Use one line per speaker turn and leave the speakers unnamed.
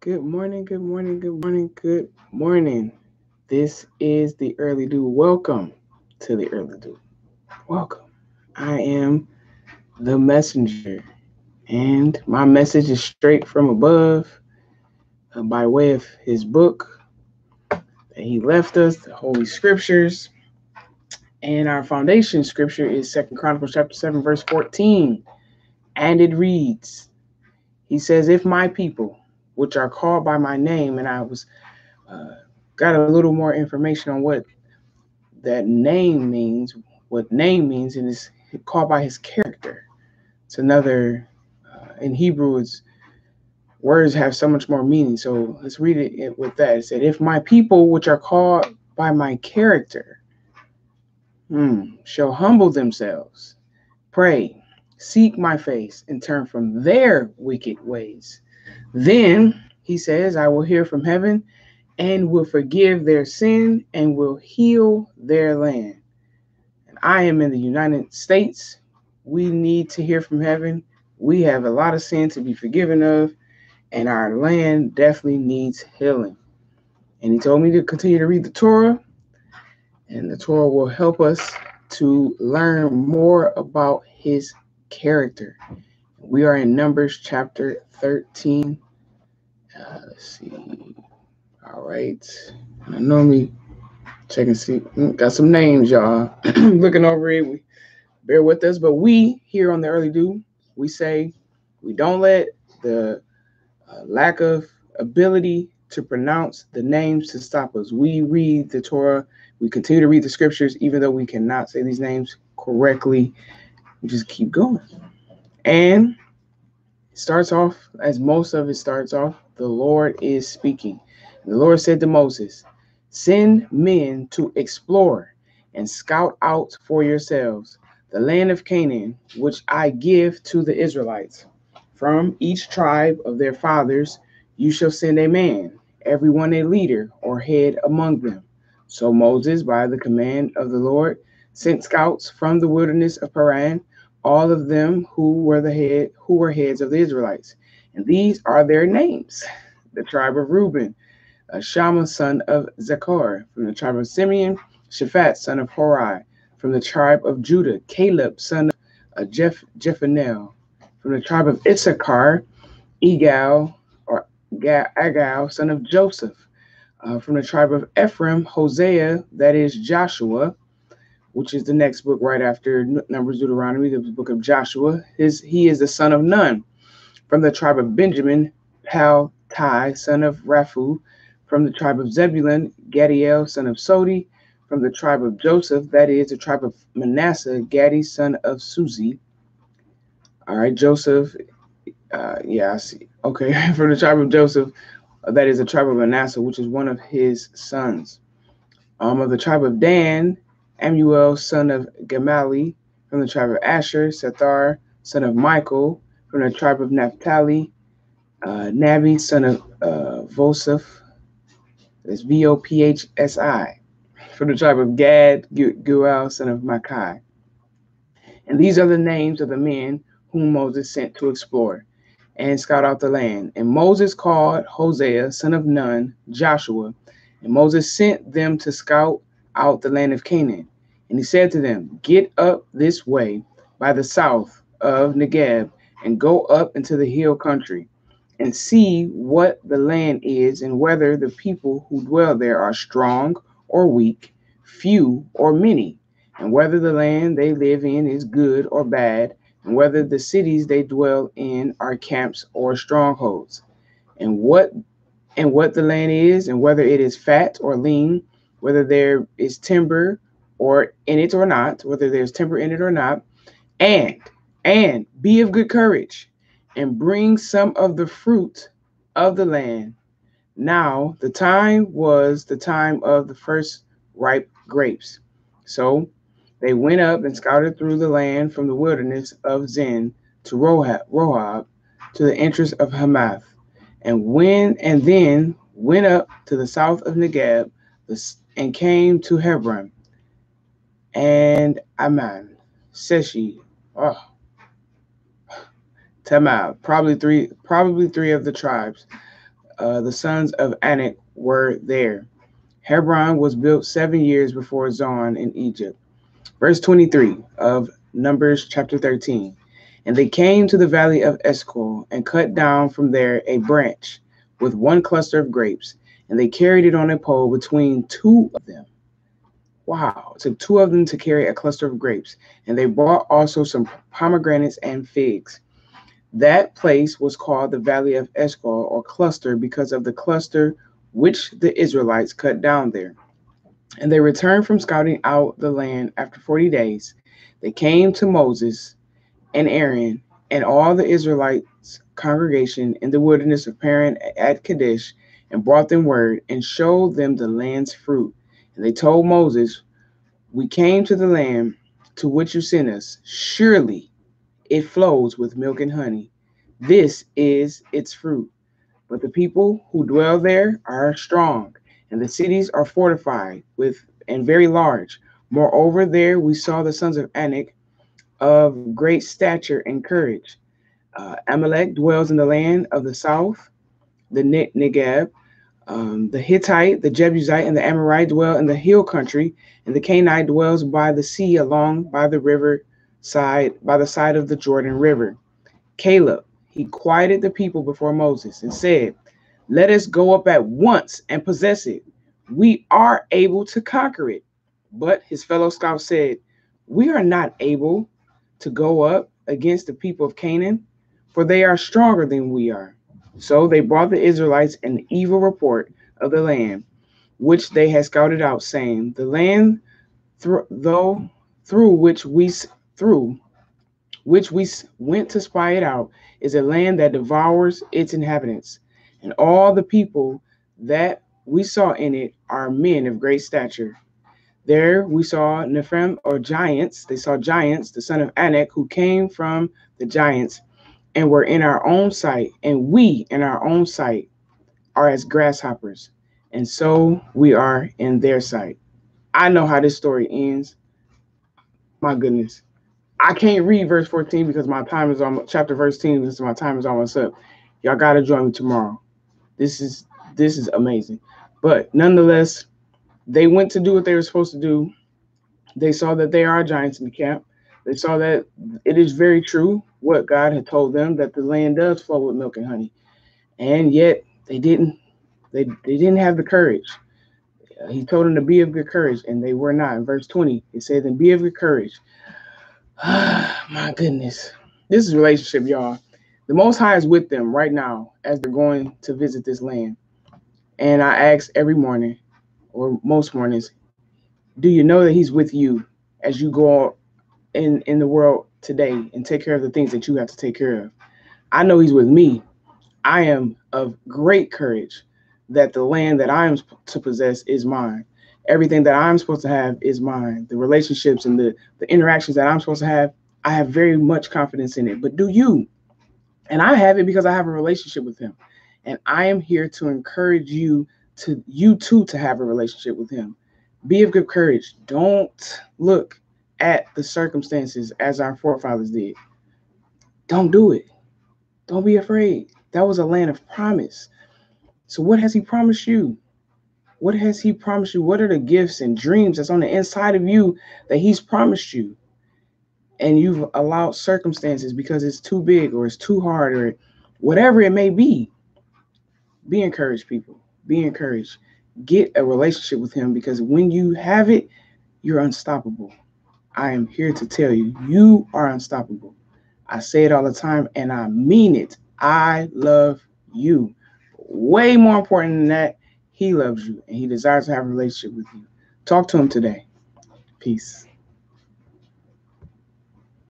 Good morning, good morning, good morning, good morning. This is the Early Dew. Welcome to the Early Dew. Welcome. I am the messenger, and my message is straight from above by way of his book that he left us, the Holy Scriptures. And our foundation scripture is Second Chronicles chapter 7, verse 14. And it reads, he says, if my people, which are called by my name, and I was uh, got a little more information on what that name means, what name means, and is called by his character. It's another, in Hebrew, it's words have so much more meaning. So let's read it with that. It said, if my people, which are called by my character, shall humble themselves, pray, seek my face, and turn from their wicked ways, then, he says, I will hear from heaven and will forgive their sin and will heal their land. I am in the United States. We need to hear from heaven. We have a lot of sin to be forgiven of, and our land definitely needs healing. And he told me to continue to read the Torah, and the Torah will help us to learn more about his character. We are in Numbers chapter 13. Let's see. All right. And I normally check and see. Got some names, y'all. Looking over it. Bear with us. But we here on the Early Dew, we say we don't let the lack of ability to pronounce the names to stop us. We read the Torah, we continue to read the scriptures, even though we cannot say these names correctly. We just keep going. And it starts off, as most of it starts off, the Lord is speaking. And the Lord said to Moses, send men to explore and scout out for yourselves the land of Canaan, which I give to the Israelites. From each tribe of their fathers you shall send a man, every one a leader or head among them. So Moses, by the command of the Lord, sent scouts from the wilderness of Paran, all of them who were heads of the Israelites. And these are their names. The tribe of Reuben, Shammah son of Zechar; from the tribe of Simeon, Shaphat son of Hori; from the tribe of Judah, Caleb son of Jephanel; from the tribe of Issachar, Egal or Agal son of Joseph; from the tribe of Ephraim, Hosea, that is Joshua, which is the next book right after Numbers, Deuteronomy, the book of Joshua. He is the son of Nun. From the tribe of Benjamin, Paltai, son of Raphu; from the tribe of Zebulun, Gadiel, son of Sodi; from the tribe of Joseph, that is the tribe of Manasseh, Gadi, son of Suzi. All right, Joseph, yeah, I see. Okay, from the tribe of Joseph, that is the tribe of Manasseh, which is one of his sons. Of the tribe of Dan, Amuel, son of Gamali; from the tribe of Asher, Sethar, son of Michael; from the tribe of Naphtali, Nabi, son of Voseph, that's Vophsi; from the tribe of Gad, Guel, son of Makai. And these are the names of the men whom Moses sent to explore and scout out the land. And Moses called Hosea, son of Nun, Joshua, and Moses sent them to scout out the land of Canaan. And he said to them, get up this way by the south of Negeb and go up into the hill country and see what the land is and whether the people who dwell there are strong or weak, few or many, and whether the land they live in is good or bad, and whether the cities they dwell in are camps or strongholds, and what the land is, and whether it is fat or lean, whether there is timber or in it or not, whether there's timber in it or not, and be of good courage, and bring some of the fruit of the land. Now the time was the time of the first ripe grapes. So they went up and scouted through the land from the wilderness of Zin to Rohab to the entrance of Hamath, and then went up to the south of Negeb and came to Hebron and Amman, Seshi, oh, Tamar, probably three of the tribes the sons of Anak were there. Hebron was built 7 years before Zoan in Egypt. Verse 23 of Numbers chapter 13. And they came to the valley of Eshcol and cut down from there a branch with one cluster of grapes, and they carried it on a pole between two of them. Wow, it took two of them to carry a cluster of grapes. And they brought also some pomegranates and figs. That place was called the Valley of Eshcol, or cluster, because of the cluster which the Israelites cut down there. And they returned from scouting out the land after 40 days. They came to Moses and Aaron and all the Israelites' congregation in the wilderness of Paran at Kadesh, and brought them word and showed them the land's fruit. And they told Moses, "We came to the land to which you sent us. Surely it flows with milk and honey. This is its fruit. But the people who dwell there are strong, and the cities are fortified with and very large. Moreover, there we saw the sons of Anak of great stature and courage. Amalek dwells in the land of the south, the Negeb. The Hittite, the Jebusite, and the Amorite dwell in the hill country, and the Canaanite dwells by the sea along by the river side, by the side of the Jordan River." Caleb, he quieted the people before Moses and said, "Let us go up at once and possess it. We are able to conquer it." But his fellow scouts said, "We are not able to go up against the people of Canaan, for they are stronger than we are." So they brought the Israelites an evil report of the land which they had scouted out, saying, "The land through which we went to spy it out is a land that devours its inhabitants, and all the people that we saw in it are men of great stature." There we saw Nephilim, or giants. They saw giants, the son of Anak, who came from the giants, and were in our own sight, and we in our own sight are as grasshoppers, and so we are in their sight. I know how this story ends. My goodness. I can't read verse 14 because my time is almost, chapter verse 10, this is my time is almost up. Y'all gotta join me tomorrow. This is amazing. But nonetheless, they went to do what they were supposed to do. They saw that there are giants in the camp. They saw that it is very true what God had told them, that the land does flow with milk and honey. And yet they didn't have the courage. He told them to be of good courage, and they were not. In verse 20, it says, "And be of good courage." My goodness. This is relationship, y'all. The Most High is with them right now as they're going to visit this land. And I ask every morning, or most mornings, do you know that he's with you as you go in the world today and take care of the things that you have to take care of? I know he's with me. I am of great courage that the land that I am to possess is mine. Everything that I'm supposed to have is mine. The relationships and the interactions that I'm supposed to have, I have very much confidence in it. But do you? And I have it because I have a relationship with him. And I am here to encourage you too to have a relationship with him. Be of good courage. Don't look at the circumstances as our forefathers did. Don't do it. Don't be afraid. That was a land of promise. So what has he promised you? What has he promised you? What are the gifts and dreams that's on the inside of you that he's promised you? And you've allowed circumstances because it's too big or it's too hard or whatever it may be. Be encouraged, people. Be encouraged. Get a relationship with him, because when you have it, you're unstoppable. I am here to tell you, you are unstoppable. I say it all the time and I mean it. I love you. Way more important than that, he loves you and he desires to have a relationship with you. Talk to him today. Peace.